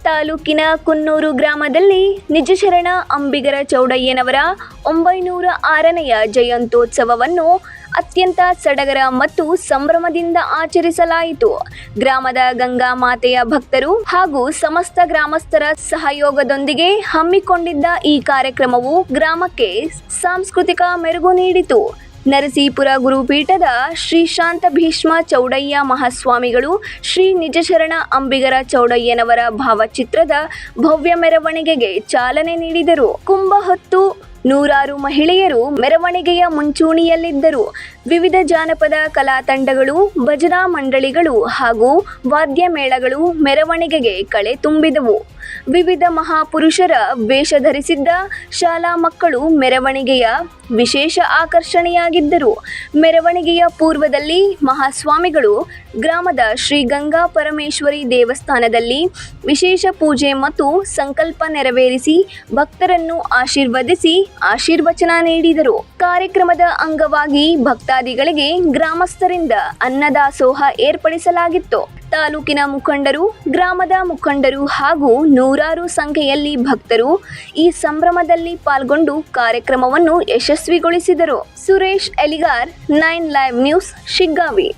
ತಾಲೂಕಿನ ಕುನ್ನೂರು ಗ್ರಾಮದಲ್ಲಿ ನಿಜಶರಣ ಅಂಬಿಗರ ಚೌಡಯ್ಯನವರ 906ನೆಯ ಜಯಂತ್ಯೋತ್ಸವವನ್ನು ಅತ್ಯಂತ ಸಡಗರ ಮತ್ತು ಸಂಭ್ರಮದಿಂದ ಆಚರಿಸಲಾಯಿತು. ಗ್ರಾಮದ ಗಂಗಾ ಮಾತೆಯ ಭಕ್ತರು ಹಾಗೂ ಸಮಸ್ತ ಗ್ರಾಮಸ್ಥರ ಸಹಯೋಗದೊಂದಿಗೆ ಹಮ್ಮಿಕೊಂಡಿದ್ದ ಈ ಕಾರ್ಯಕ್ರಮವು ಗ್ರಾಮಕ್ಕೆ ಸಾಂಸ್ಕೃತಿಕ ಮೆರುಗು ನೀಡಿತು. ನರಸೀಪುರ ಗುರುಪೀಠದ ಶ್ರೀ ಶಾಂತ ಭೀಷ್ಮ ಚೌಡಯ್ಯ ಮಹಾಸ್ವಾಮಿಗಳು ಶ್ರೀ ನಿಜಶರಣ ಅಂಬಿಗರ ಚೌಡಯ್ಯನವರ ಭಾವಚಿತ್ರದ ಭವ್ಯ ಮೆರವಣಿಗೆಗೆ ಚಾಲನೆ ನೀಡಿದರು. ಕುಂಭ ಹೊತ್ತು ನೂರಾರು ಮಹಿಳೆಯರು ಮೆರವಣಿಗೆಯ ಮುಂಚೂಣಿಯಲ್ಲಿದ್ದರು. ವಿವಿಧ ಜಾನಪದ ಕಲಾ ತಂಡಗಳು, ಭಜನಾ ಮಂಡಳಿಗಳು ಹಾಗೂ ವಾದ್ಯ ಮೇಳಗಳು ಮೆರವಣಿಗೆಗೆ ಕಳೆ ತುಂಬಿದವು. ವಿವಿಧ ಮಹಾಪುರುಷರ ವೇಷ ಧರಿಸಿದ್ದ ಶಾಲಾ ಮಕ್ಕಳು ಮೆರವಣಿಗೆಯ ವಿಶೇಷ ಆಕರ್ಷಣೆಯಾಗಿದ್ದರು. ಮೆರವಣಿಗೆಯ ಪೂರ್ವದಲ್ಲಿ ಮಹಾಸ್ವಾಮಿಗಳು ಗ್ರಾಮದ ಶ್ರೀ ಗಂಗಾ ಪರಮೇಶ್ವರಿ ದೇವಸ್ಥಾನದಲ್ಲಿ ವಿಶೇಷ ಪೂಜೆ ಮತ್ತು ಸಂಕಲ್ಪ ನೆರವೇರಿಸಿ ಭಕ್ತರನ್ನು ಆಶೀರ್ವದಿಸಿ ಆಶೀರ್ವಚನ ನೀಡಿದರು. ಕಾರ್ಯಕ್ರಮದ ಅಂಗವಾಗಿ ಭಕ್ತಾದಿಗಳಿಗೆ ಗ್ರಾಮಸ್ಥರಿಂದ ಅನ್ನದಾಸೋಹ ಏರ್ಪಡಿಸಲಾಗಿತ್ತು. ತಾಲೂಕಿನ ಮುಖಂಡರು, ಗ್ರಾಮದ ಮುಖಂಡರು ಹಾಗೂ ನೂರಾರು ಸಂಖ್ಯೆಯಲ್ಲಿ ಭಕ್ತರು ಈ ಸಂಭ್ರಮದಲ್ಲಿ ಪಾಲ್ಗೊಂಡು ಕಾರ್ಯಕ್ರಮವನ್ನು ಯಶಸ್ವಿಗೊಳಿಸಿದರು. Suresh Eligar, 9 live news, Shiggavi.